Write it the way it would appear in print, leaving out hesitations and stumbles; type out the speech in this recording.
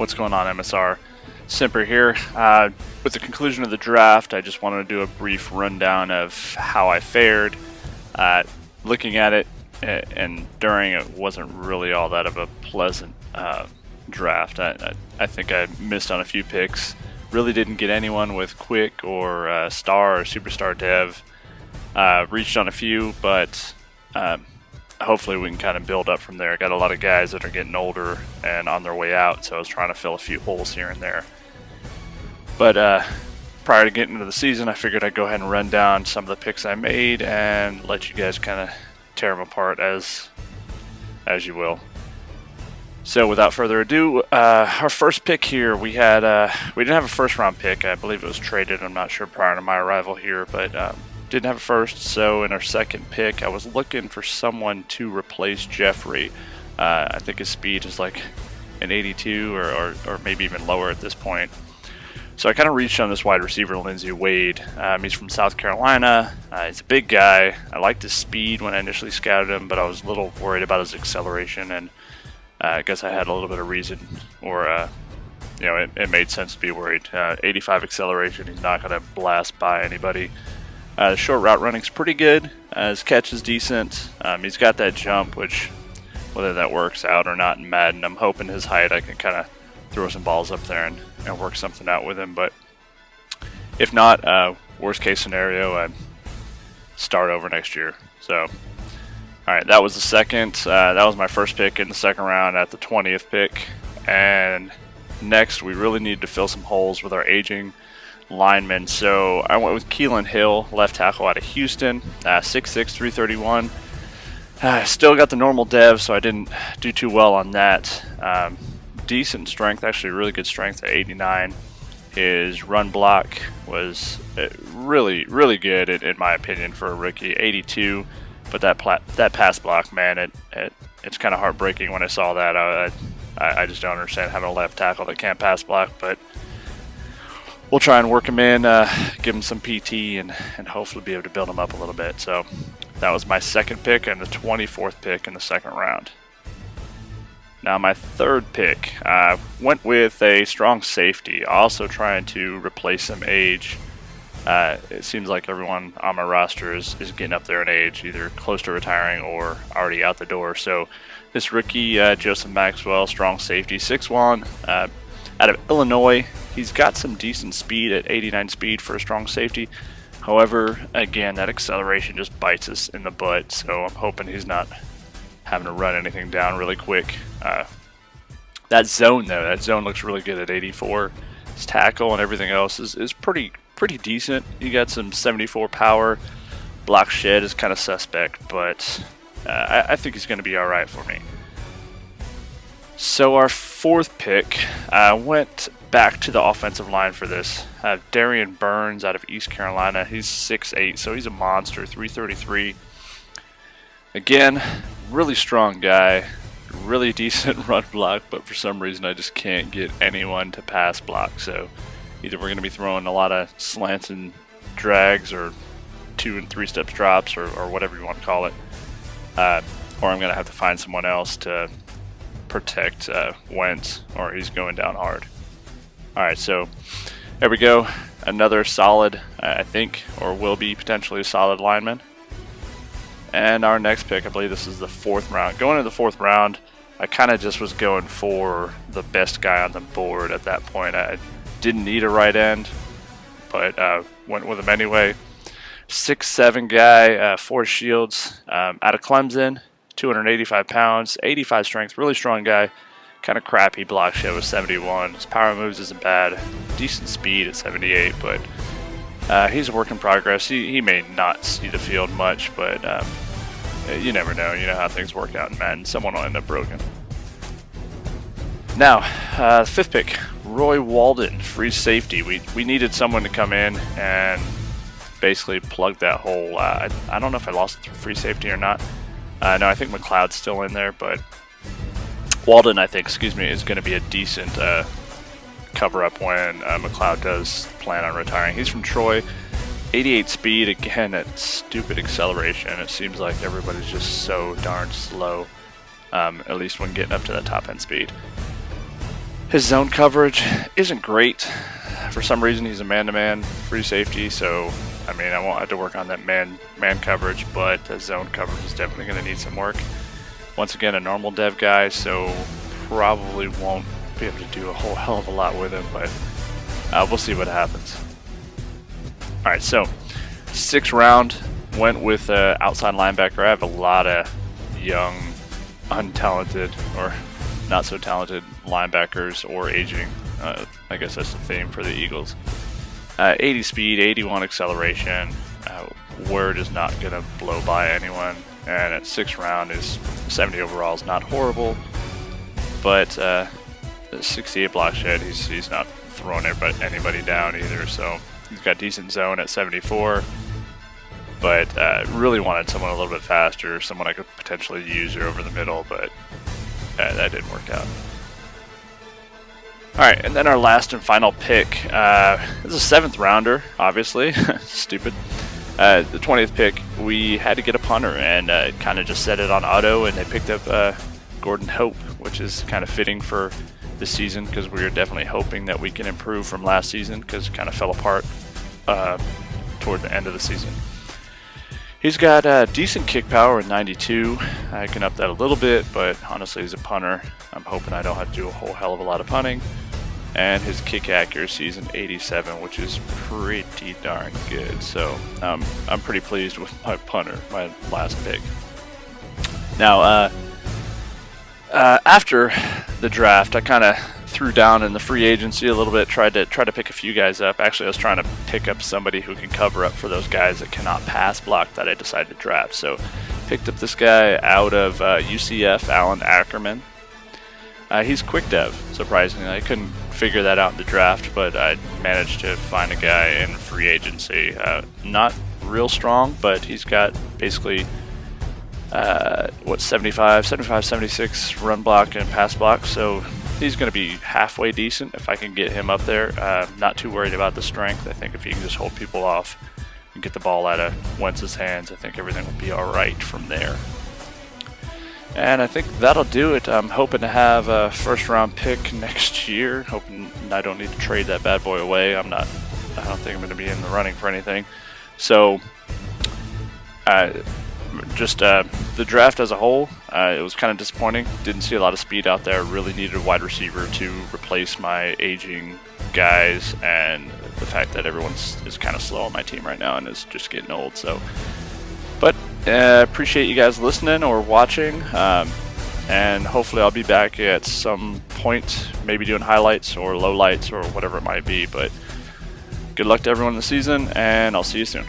What's going on, MSR? Simper here. With the conclusion of the draft, I just wanted to do a brief rundown of how I fared. Looking at it and during it wasn't really all that of a pleasant draft. I think I missed on a few picks. Really didn't get anyone with quick or star or superstar dev. Reached on a few, but hopefully we can kind of build up from there. Got a lot of guys that are getting older and on their way out, so I was trying to fill a few holes here and there. But prior to getting into the season, I figured I'd go ahead and run down some of the picks I made and let you guys kind of tear them apart as you will. So without further ado, our first pick here, we didn't have a first round pick. I believe it was traded, I'm not sure, prior to my arrival here, but didn't have a first. So in our second pick, I was looking for someone to replace Jeffrey. I think his speed is like an 82 or maybe even lower at this point. So I kind of reached on this wide receiver, Lindsey Wade. He's from South Carolina. He's a big guy. I liked his speed when I initially scouted him, but I was a little worried about his acceleration, and I guess I had a little bit of reason, or it made sense to be worried. 85 acceleration, he's not going to blast by anybody. Short route running's pretty good. His catch is decent. He's got that jump, which, whether that works out or not in Madden, I'm hoping his height, I can kind of throw some balls up there and work something out with him. But if not, worst case scenario, I'd start over next year. So, alright, that was the second. That was my first pick in the second round at the 20th pick. And next, we really needed to fill some holes with our aging linemen. So I went with Keelan Hill, left tackle out of Houston, 6'6", 331. Still got the normal dev, so I didn't do too well on that. Decent strength, actually really good strength at 89. His run block was really good in my opinion for a rookie, 82. But that pass block, man, it's kind of heartbreaking when I saw that. I just don't understand having a left tackle that can't pass block, but we'll try and work him in, give him some PT, and hopefully be able to build him up a little bit. So that was my second pick and the 24th pick in the second round. Now my third pick, went with a strong safety, also trying to replace some age. It seems like everyone on my roster is getting up there in age, either close to retiring or already out the door. So this rookie, Joseph Maxwell, strong safety, 6'1", out of Illinois. He's got some decent speed at 89 speed for a strong safety. However, again, that acceleration just bites us in the butt, so I'm hoping he's not having to run anything down really quick. That zone, though, that zone looks really good at 84. His tackle and everything else is pretty decent. You got some 74 power. Block shed is kind of suspect, but I think he's going to be all right for me. So our fourth pick, went back to the offensive line for this. Darian Burns out of East Carolina. He's 6'8", so he's a monster, 333. Again, really strong guy, really decent run block, but for some reason I just can't get anyone to pass block. So either we're going to be throwing a lot of slants and drags, or 2 and 3 steps drops, or whatever you want to call it, or I'm going to have to find someone else to protect Wentz, or he's going down hard. Alright, so there we go. Another solid, I think, or will be potentially a solid lineman. And our next pick, I believe this is the 4th round. Going into the 4th round, I kind of just was going for the best guy on the board at that point. I didn't need a right end, but went with him anyway. 6'7" guy, Forrest Shields, out of Clemson, 285 pounds, 85 strength, really strong guy. Kind of crappy block shed with 71. His power moves isn't bad. Decent speed at 78, but he's a work in progress. He may not see the field much, but you never know. You know how things work out in Madden. Someone will end up broken. Now, 5th pick, Roy Walden, free safety. We needed someone to come in and basically plug that hole. I don't know if I lost free safety or not. No, I think McLeod's still in there, but Walden, I think, is going to be a decent cover-up when McLeod does plan on retiring. He's from Troy, 88 speed, again, at stupid acceleration. It seems like everybody's just so darn slow, at least when getting up to that top end speed. His zone coverage isn't great. For some reason, he's a man-to-man free safety, so I mean, I won't have to work on that man coverage, but zone coverage is definitely going to need some work. Once again, a normal dev guy, so probably won't be able to do a whole hell of a lot with him, but we'll see what happens. Alright, so 6th round, went with outside linebacker. I have a lot of young, untalented, or not so talented linebackers or aging. I guess that's the theme for the Eagles. 80 speed, 81 acceleration. Word is not going to blow by anyone. And at 6th round is 70 overall is not horrible, but 68 block shed. He's not throwing anybody down either. So he's got decent zone at 74, but really wanted someone a little bit faster, someone I could potentially use here over the middle, but that didn't work out. Alright, and then our last and final pick is a 7th rounder, obviously. Stupid. The 20th pick, we had to get a punter, and kind of just set it on auto, and they picked up Gordon Hope, which is kind of fitting for this season because we are definitely hoping that we can improve from last season because it kind of fell apart toward the end of the season. He's got decent kick power at 92. I can up that a little bit, but honestly, he's a punter. I'm hoping I don't have to do a whole hell of a lot of punting. And his kick accuracy is an 87, which is pretty darn good. So I'm pretty pleased with my punter, my last pick. Now, after the draft, I kind of threw down in the free agency a little bit, tried to pick a few guys up. Actually, I was trying to pick up somebody who can cover up for those guys that cannot pass block that I decided to draft. So picked up this guy out of UCF, Alan Ackerman. He's quick dev, surprisingly. I couldn't figure that out in the draft, but I managed to find a guy in free agency. Not real strong, but he's got basically 75, 76 run block and pass block, so he's going to be halfway decent if I can get him up there. Not too worried about the strength. I think if he can just hold people off and get the ball out of Wentz's hands, I think everything will be alright from there. And I think that'll do it. I'm hoping to have a 1st round pick next year. Hoping I don't need to trade that bad boy away. I don't think I'm going to be in the running for anything. So, the draft as a whole, it was kind of disappointing. Didn't see a lot of speed out there. Really needed a wide receiver to replace my aging guys, and the fact that everyone is kind of slow on my team right now and is just getting old. So, but appreciate you guys listening or watching, and hopefully I'll be back at some point, maybe doing highlights or lowlights or whatever it might be. But good luck to everyone in the season, and I'll see you soon.